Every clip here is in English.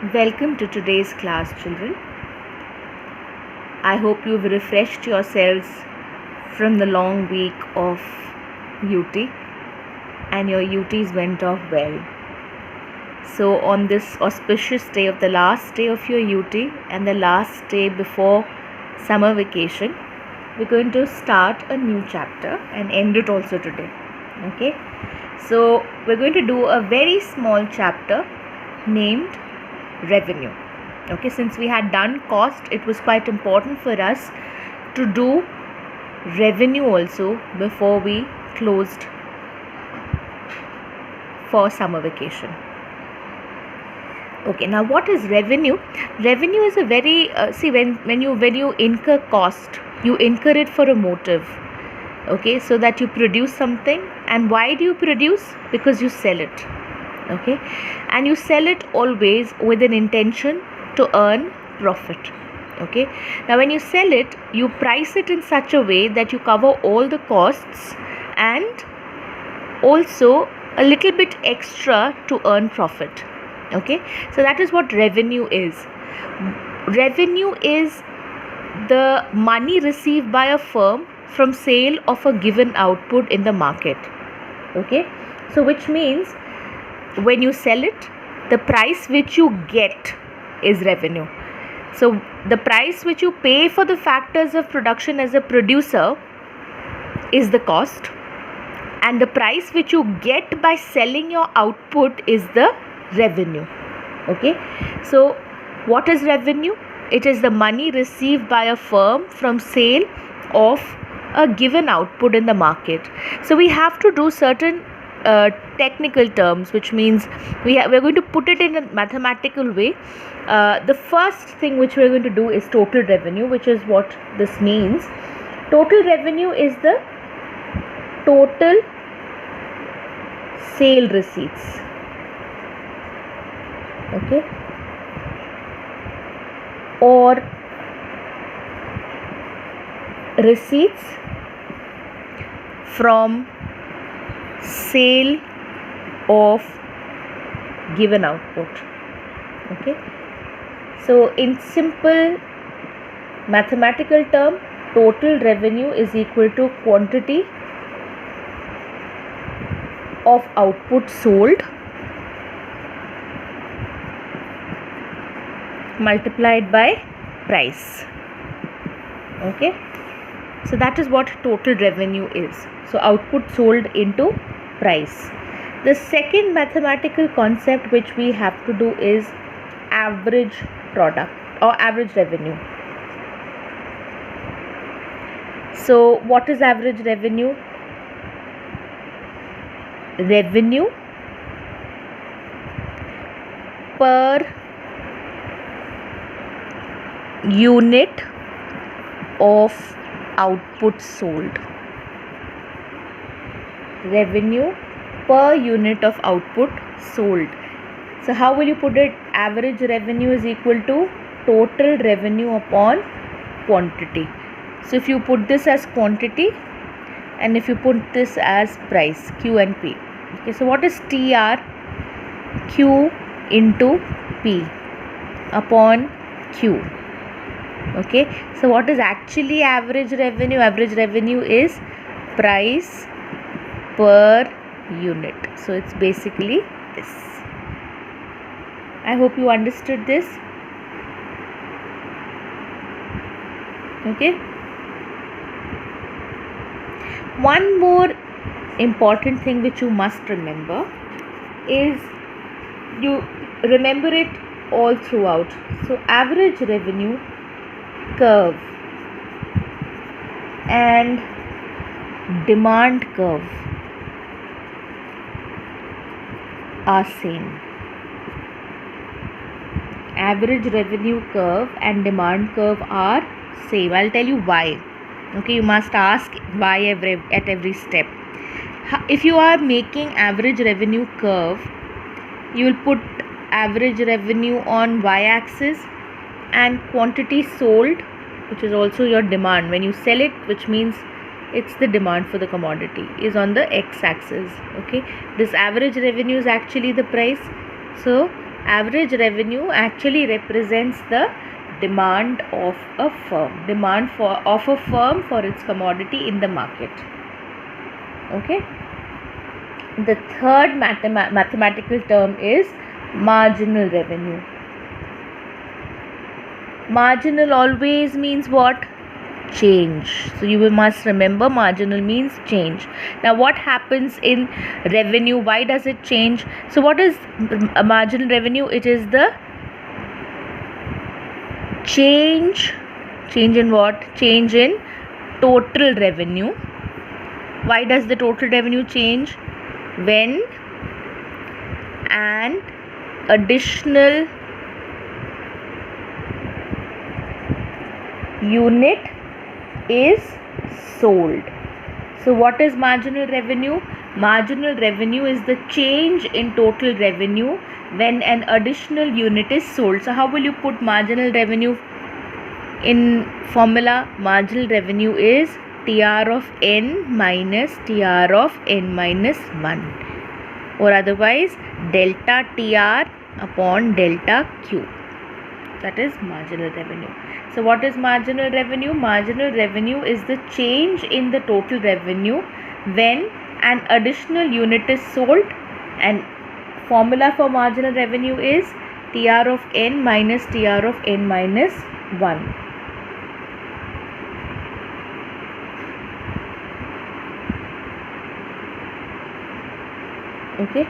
Welcome to today's class, children. I hope you've refreshed yourselves from the long week of UT and your UTs went off well. So on this auspicious day of the last day of your UT and the last day before summer vacation, we're going to start a new chapter and end it also today. Okay, so we're going to do a very small chapter named revenue. Okay, since we had done cost, it was quite important for us to do revenue also before we closed for summer vacation. Okay, now what is revenue? Revenue is a very when you incur cost, you incur it for a motive. Okay, so that you produce something. And why do you produce? Because you sell it. Okay, and you sell it always with an intention to earn profit. Okay, now when you sell it, you price it in such a way that you cover all the costs and also a little bit extra to earn profit. Okay, so that is what revenue is. Revenue is the money received by a firm from sale of a given output in the market. Okay, so which means when you sell it, the price which you get is revenue. So the price which you pay for the factors of production as a producer is the cost, and the price which you get by selling your output is the revenue. Okay, so what is revenue? It is the money received by a firm from sale of a given output in the market. So we have to do certain technical terms, which means we're going to put it in a mathematical way. The first thing which we're going to do is total revenue, which is what this means. Total revenue is the total sale receipts. Okay, or receipts from sale of given output. Okay, so in simple mathematical term, total revenue is equal to quantity of output sold multiplied by price. Okay, so that is what total revenue is. So output sold into price. The second mathematical concept which we have to do is average product or average revenue. So what is average revenue? Revenue per unit of output sold. Revenue per unit of output sold. So how will you put it? Average revenue is equal to total revenue upon quantity. So if you put this as quantity and if you put this as price, Q and P. Okay, so what is TR? Q into P upon Q. Okay, so what is actually average revenue? Average revenue is price per unit. So it's basically this. I hope you understood this. Okay, one more important thing which you must remember is, you remember it all throughout. So average revenue curve and demand curve are same. Average revenue curve and demand curve are same. I'll tell you why. Okay, you must ask why at every step. If you are making average revenue curve, you will put average revenue on y-axis and quantity sold, which is also your demand when you sell it, which means it's the demand for the commodity, is on the x-axis. Okay, this average revenue is actually the price, so Average revenue actually represents the demand of a firm, of a firm for its commodity in the market. Okay. The third mathematical term is marginal revenue. Marginal always means what? Change. So you must remember, marginal means change. Now what happens in revenue? Why does it change? So what is a marginal revenue? It is the change in what? Change in total revenue. Why does the total revenue change? When an additional unit is sold. So what is marginal revenue? Marginal revenue is the change in total revenue when an additional unit is sold. So how will you put marginal revenue in formula? Marginal revenue is TR of n minus TR of n minus 1, or otherwise delta TR upon delta Q. That is marginal revenue. So what is marginal revenue? Marginal revenue is the change in the total revenue when an additional unit is sold, and formula for marginal revenue is TR of n minus TR of n minus 1. Okay.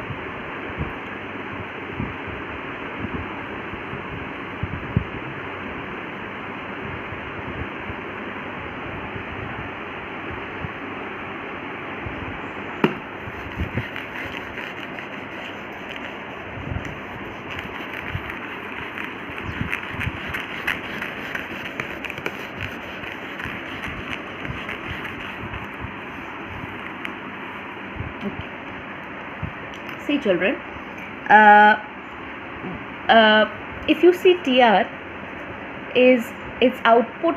See children, if you see TR is its output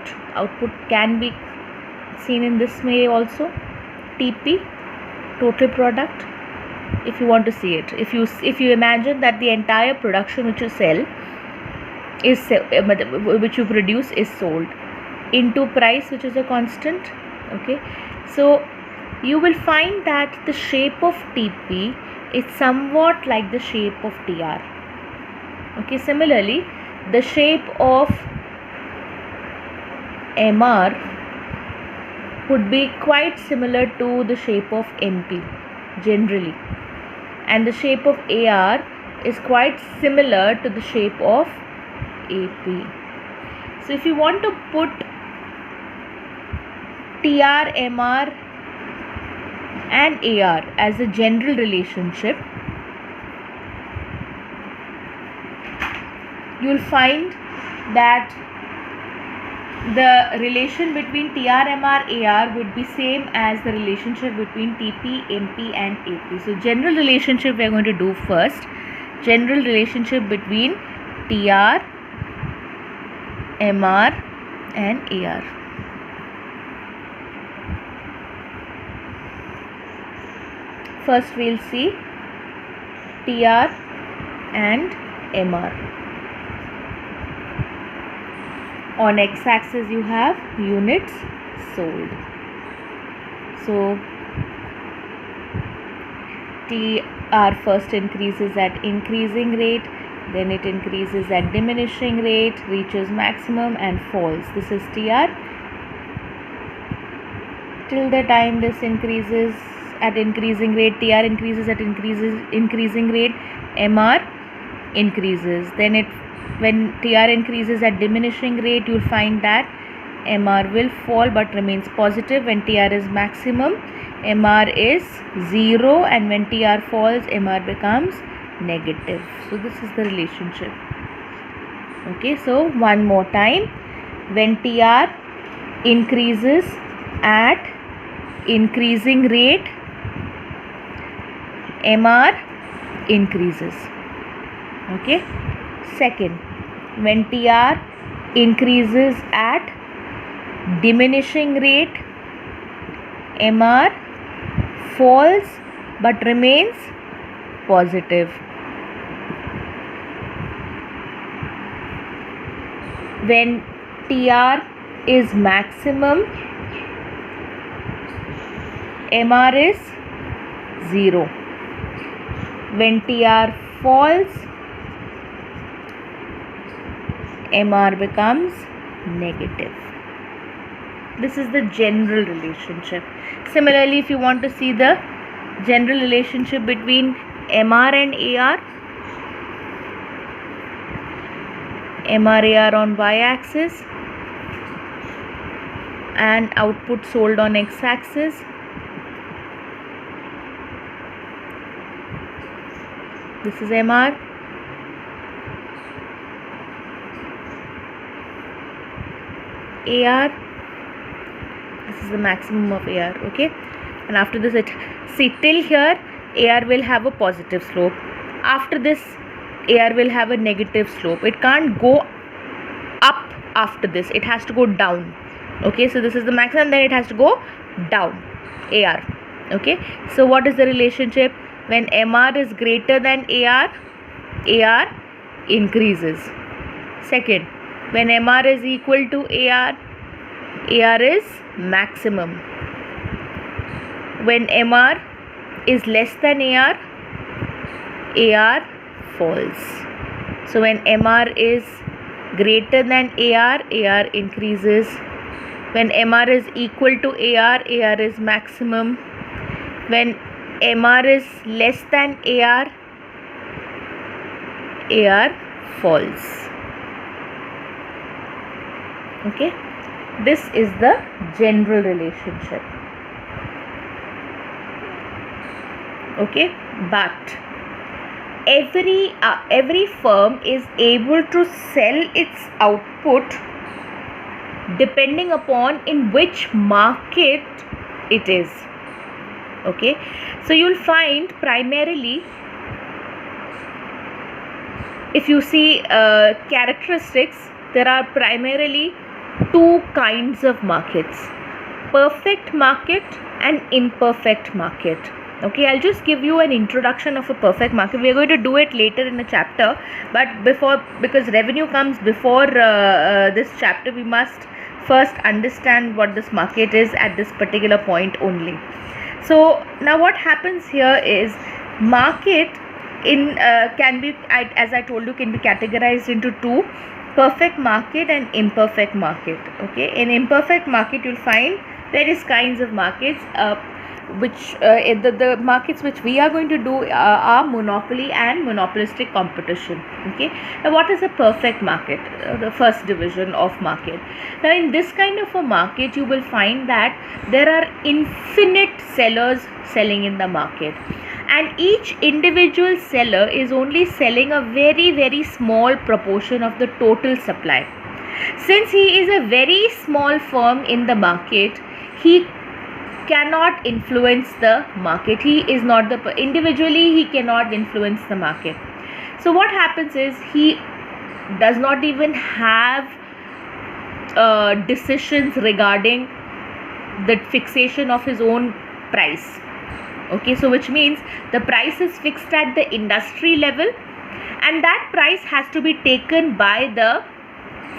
can be seen in this way also. TP, total product, if you want to see it, if you imagine that the entire production which you sell is which you produce is sold, into price, which is a constant. Okay, so you will find that the shape of TP is somewhat like the shape of TR. Okay, similarly the shape of MR would be quite similar to the shape of MP generally, and the shape of AR is quite similar to the shape of AP. So if you want to put TR, MR and AR as a general relationship, you will find that the relation between TR, MR, AR would be same as the relationship between TP, MP and AP. So general relationship we are going to do first. General relationship between TR, MR and AR. First we will see TR and MR. On x-axis you have units sold. So TR first increases at increasing rate, then it increases at diminishing rate, reaches maximum and falls. This is TR. Till the time this increases at increasing rate, TR increases at increasing rate, MR increases. Then when TR increases at diminishing rate, you will find that MR will fall but remains positive. When TR is maximum, MR is 0, and when TR falls, MR becomes negative. So this is the relationship. Okay, so one more time. When TR increases at increasing rate, MR increases. Okay. Second, when TR increases at diminishing rate, MR falls but remains positive. When TR is maximum, MR is 0. When TR falls, MR becomes negative. This is the general relationship. Similarly, if you want to see the general relationship between MR and AR, MR/AR on y-axis and output sold on x-axis. This is MR. AR. This is the maximum of AR. Okay, and after this, see till here AR will have a positive slope. After this, AR will have a negative slope. It can't go up after this. It has to go down. Okay, so this is the maximum, then it has to go down. AR. Okay, so what is the relationship? When MR is greater than AR, AR increases. Second, when MR is equal to AR, AR is maximum. When MR is less than AR, AR falls. So when MR is greater than AR, AR increases. When MR is equal to AR, AR is maximum. When MR is less than AR, AR falls. Okay, this is the general relationship. Okay, but every firm is able to sell its output depending upon in which market it is. Okay, so you'll find primarily, if you see characteristics, there are primarily two kinds of markets: perfect market and imperfect market. Okay, I'll just give you an introduction of a perfect market. We are going to do it later in the chapter, but because revenue comes before this chapter, we must first understand what this market is at this particular point only. So now what happens here is market can be, as I told you, can be categorized into two: perfect market and imperfect market. Okay, in imperfect market you'll find various kinds of markets, which the markets which we are going to do are monopoly and monopolistic competition. Okay, now what is a perfect market? The first division of market. Now in this kind of a market you will find that there are infinite sellers selling in the market, and each individual seller is only selling a very, very small proportion of the total supply. Since he is a very small firm in the market, he cannot influence the market. He is not individually, he cannot influence the market. So what happens is he does not even have decisions regarding the fixation of his own price. Okay, so which means the price is fixed at the industry level, and that price has to be taken by the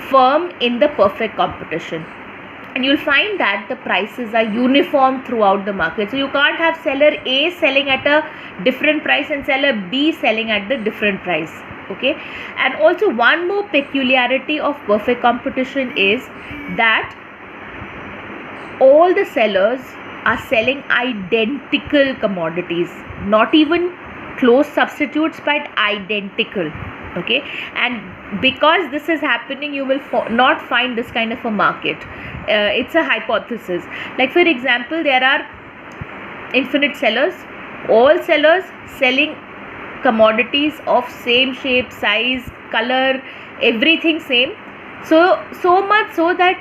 firm in the perfect competition. And you'll find that the prices are uniform throughout the market. So you can't have seller A selling at a different price and seller B selling at the different price. Okay, and also one more peculiarity of perfect competition is that all the sellers are selling identical commodities, not even close substitutes, but identical. Okay, and because this is happening, you will not find this kind of a market. It's a hypothesis. Like for example, there are infinite sellers, all sellers selling commodities of same shape, size, color, everything same. So much so that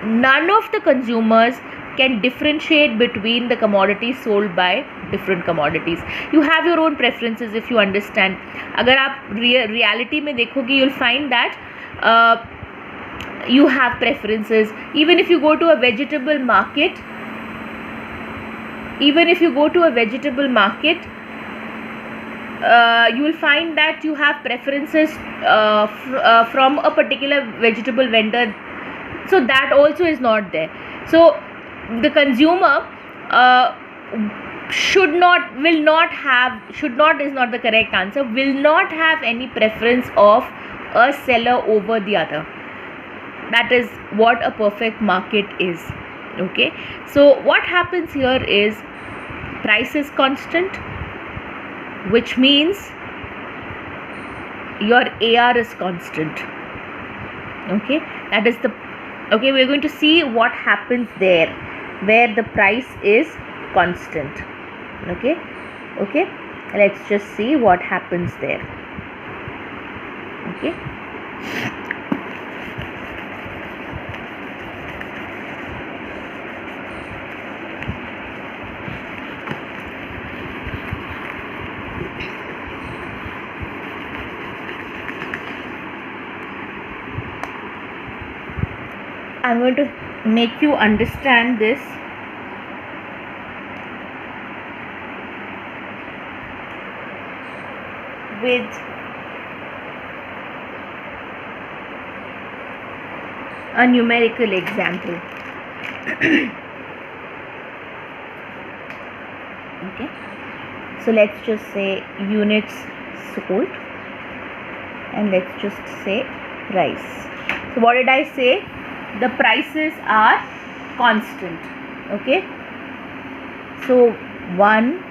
none of the consumers can differentiate between the commodities sold by different commodities. You have your own preferences if you understand. अगर आप reality में देखोगे, you'll find that you have preferences. Even if you go to a vegetable market, you will find that you have preferences from a particular vegetable vendor, so that also is not there. So the consumer should not is not the correct answer, will not have any preference of a seller over the other. That is what a perfect market is. Okay, so what happens here is price is constant, which means your AR is constant. Okay, that is the okay, we're going to see what happens there where the price is constant. Okay, let's just see what happens there. Okay, I'm going to make you understand this with a numerical example. Okay, so let's just say units sold, and let's just say price. So what did I say? The prices are constant. Okay, so 1,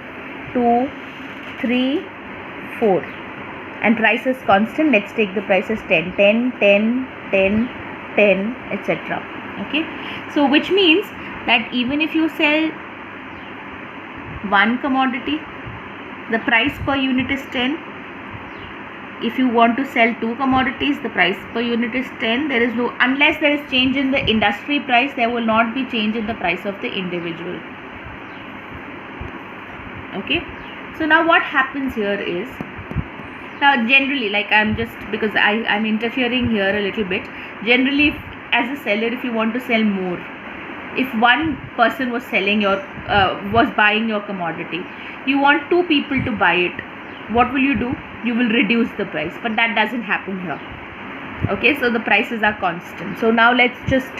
2, 3, 4, and price is constant. Let's take the prices 10, 10, 10, 10, 10, etc. Okay, so which means that even if you sell one commodity, the price per unit is 10. If you want to sell two commodities, the price per unit is 10. There is no, unless there is change in the industry price, there will not be change in the price of the individual. Okay, so now what happens here is, now generally, like I'm just, because I'm interfering here a little bit, generally as a seller, if you want to sell more, if one person was selling your was buying your commodity, you want two people to buy it, what will you do? You will reduce the price, but that doesn't happen here. Okay, so the prices are constant. So now let's just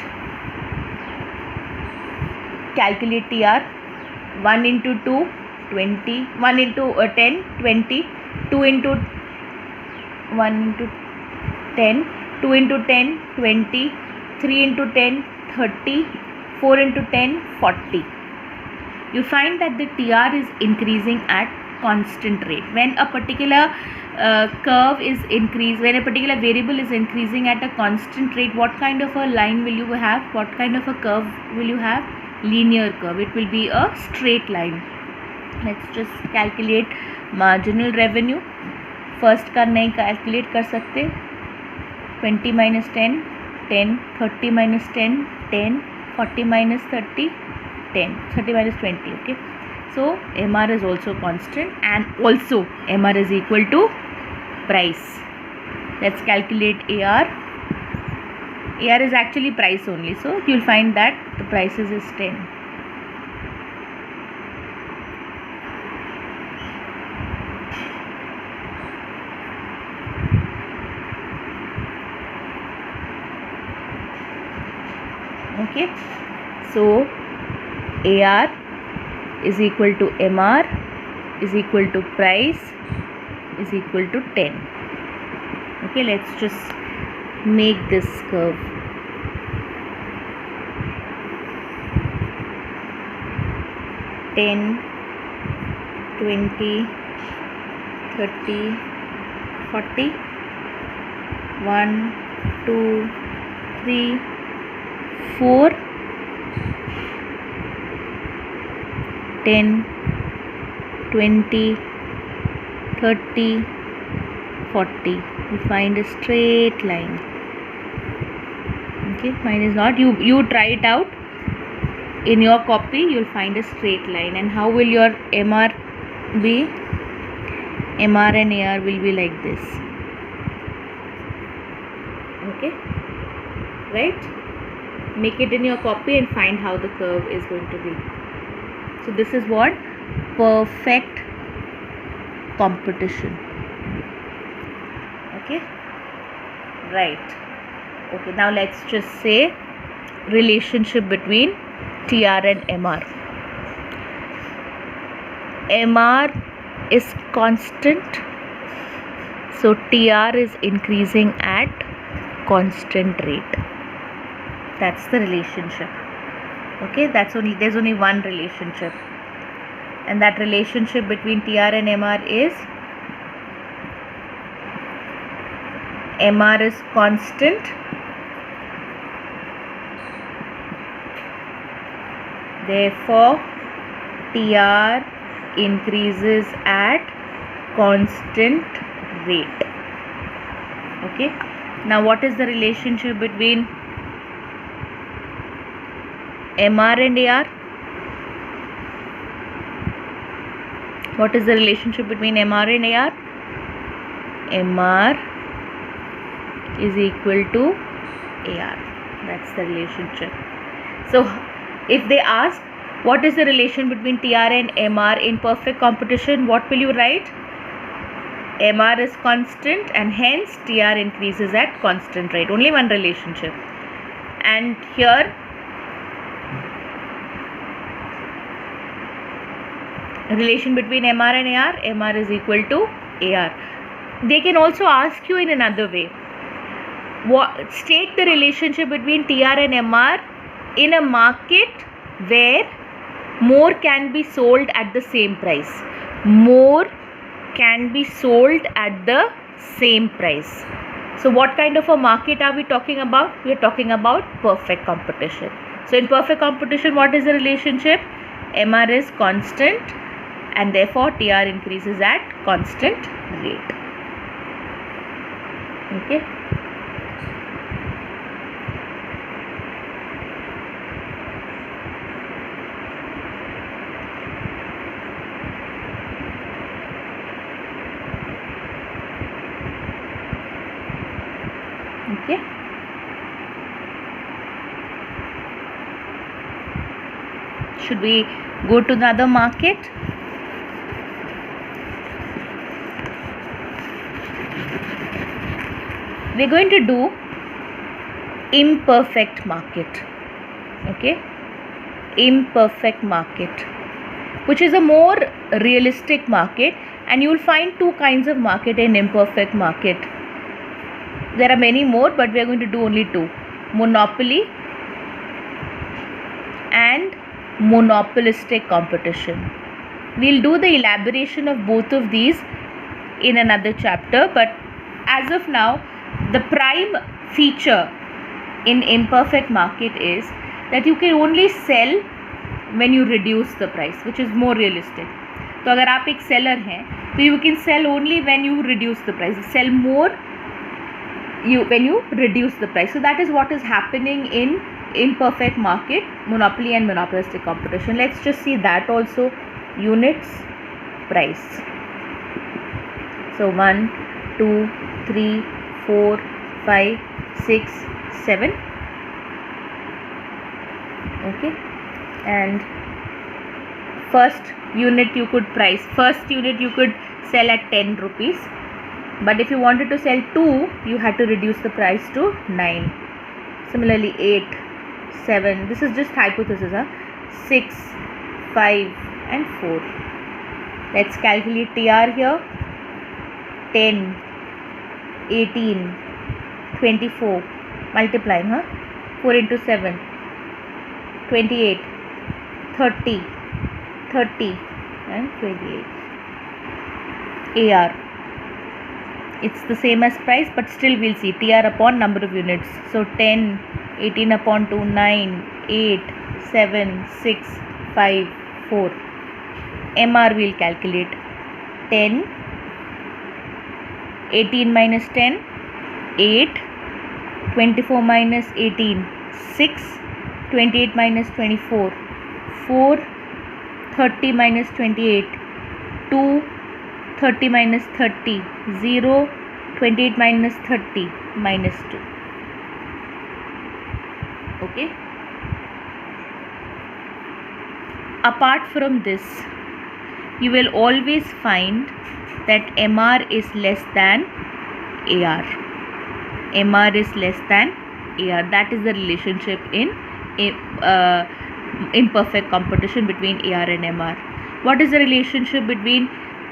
calculate TR. 1 into 2, 20, 1 into 10, 20, 2 into 1 into 10, 2 into 10, 20, 3 into 10, 30, 4 into 10, 40. You find that the TR is increasing at constant rate. When a particular curve is increased, when a particular variable is increasing at a constant rate, what kind of a line will you have? What kind of a curve will you have? Linear curve. It will be a straight line. Let's just calculate marginal revenue. First का नहीं calculate कर सकते. 20 minus 10, 10, 30 minus 10, 10, 40 minus 30, 10, 30 minus 20. Okay, so MR is also constant, and also MR is equal to price. Let's calculate AR. AR is actually price only, so you'll find that the prices is 10. Okay, so AR is equal to MR is equal to price is equal to 10. Okay, let's just make this curve. $10, $20, $30, $40, 1, 2, 3, 4, 10, 20, 30, 40. You find a straight line. Okay, mine is not. You try it out in your copy. You'll find a straight line. And how will your MR be? MR and AR will be like this. Okay, right? Make it in your copy and find how the curve is going to be. So this is what perfect competition. Okay, right. Okay, now let's just say relationship between TR and MR. MR is constant, so TR is increasing at constant rate. That's the relationship. Okay, there's only one relationship, and that relationship between TR and MR is MR is constant, therefore TR increases at constant rate. Okay, now what is the relationship between MR and AR? What is the relationship between MR and AR? MR is equal to AR. That's the relationship. So if they ask what is the relation between TR and MR in perfect competition, what will you write? MR is constant and hence TR increases at constant rate. Only one relationship. And here relation between MR and AR, MR is equal to AR. They can also ask you in another way. State the relationship between TR and MR in a market where more can be sold at the same price. More can be sold at the same price. So what kind of a market are we talking about? We are talking about perfect competition. So in perfect competition, what is the relationship? MR is constant and therefore TR increases at constant rate. Okay. Okay. Should we go to the other market? We're going to do imperfect market. Okay, imperfect market, which is a more realistic market, and you will find two kinds of market in imperfect market. There are many more, but we are going to do only two: monopoly and monopolistic competition. We'll do the elaboration of both of these in another chapter, but as of now, the prime feature in imperfect market is that you can only sell when you reduce the price, which is more realistic. तो अगर आप एक seller हैं, तो you can sell only when you reduce the price. Sell more when you reduce the price. So that is what is happening in imperfect market, monopoly and monopolistic competition. Let's just see that also. Units, price. So 1, 2, 3, 4, 5, 6, 7. Okay, and first unit you could price. First unit you could sell at 10 rupees. But if you wanted to sell 2, you had to reduce the price to 9. Similarly, 8, 7. This is just hypothesis. 6, 5 and 4. Let's calculate TR here. 10, 18, 24. Multiplying. 4 into 7. 28, 30, 30 and 28. AR. It's the same as price, but still we'll see TR upon number of units. So 10, 18 upon 2, 9, 8, 7, 6, 5, 4. MR we'll calculate. 10, 18 minus 10, 8, 24 minus 18, 6, 28 minus 24, 4, 30 minus 28, 2, 30 minus 30, 0, 28 minus 30, minus 2. Okay. Apart from this, you will always find that MR is less than AR. MR is less than AR. That is the relationship in imperfect competition between AR and MR. What is the relationship between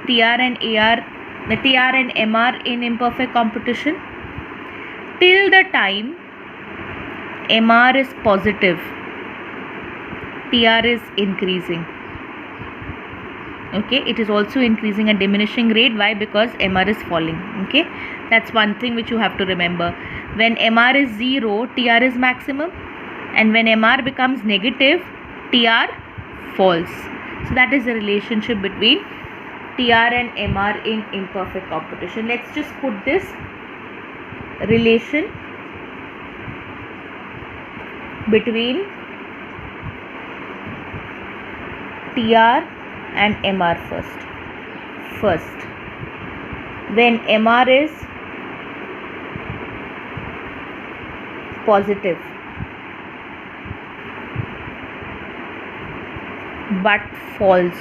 TR and AR, the TR and MR in imperfect competition? Till the time MR is positive, TR is increasing. Okay, it is also increasing at diminishing rate. Why? Because MR is falling. Okay, that's one thing which you have to remember. When MR is 0, TR is maximum, and when MR becomes negative, TR falls. So that is the relationship between TR and MR in imperfect competition. Let's just put this relation between TR and MR first. When MR is positive but falls,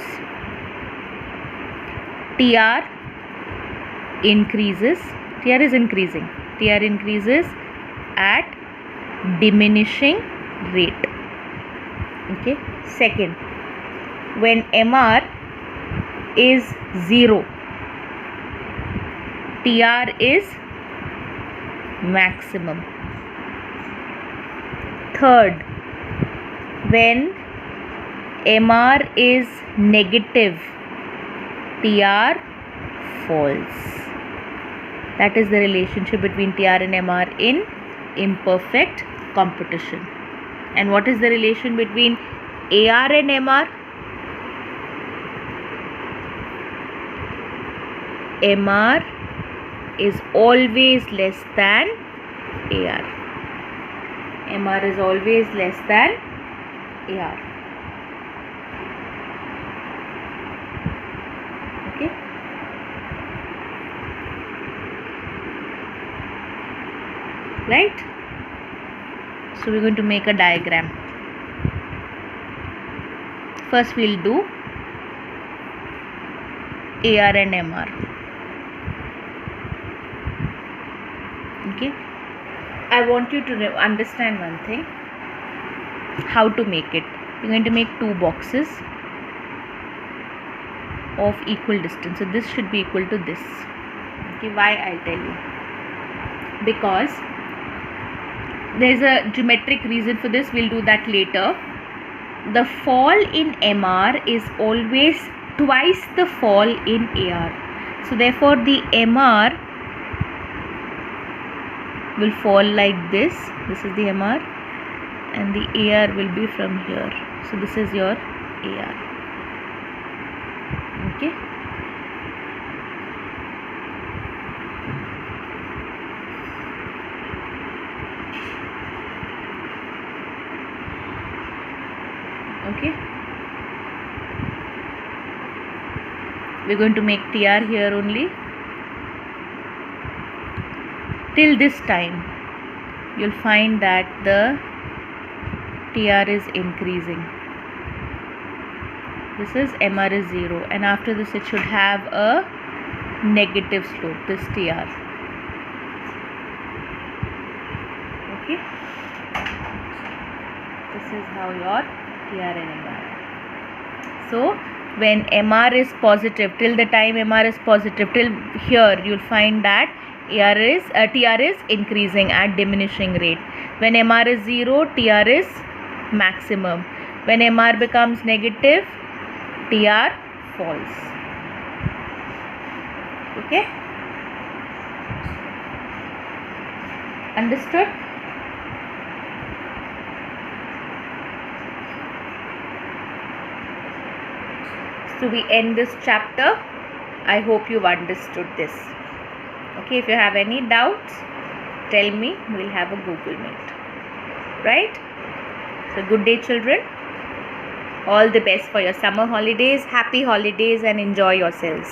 TR increases. TR is increasing. TR increases at diminishing rate. Okay. Second, when MR is 0, TR is maximum. Third, when MR is negative, TR falls. That is the relationship between TR and MR in imperfect competition. And what is the relation between AR and MR? MR is always less than AR. MR is always less than AR. Okay. Right? So we're going to make a diagram. First we'll do AR and MR. Okay. I want you to understand one thing. How to make it. We're going to make two boxes of equal distance. So this should be equal to this. Okay. Why? I'll tell you. Because there is a geometric reason for this. We'll do that later. The fall in MR is always twice the fall in AR. So therefore the MR will fall like this. This is the MR, and the AR will be from here. So this is your AR. Okay. Okay. We're going to make TR here only. Till this time, you'll find that the TR is increasing. This is MR is 0, and after this it should have a negative slope, this TR. Okay. This is how your TR and MR. So when MR is positive, till the time MR is positive, till here you'll find that TR is increasing at diminishing rate. When MR is 0, TR is maximum. When MR becomes negative, TR falls. Okay? Understood? So we end this chapter. I hope you've understood this. Okay, if you have any doubts, tell me. We'll have a Google Meet. Right? So good day, children. All the best for your summer holidays. Happy holidays and enjoy yourselves.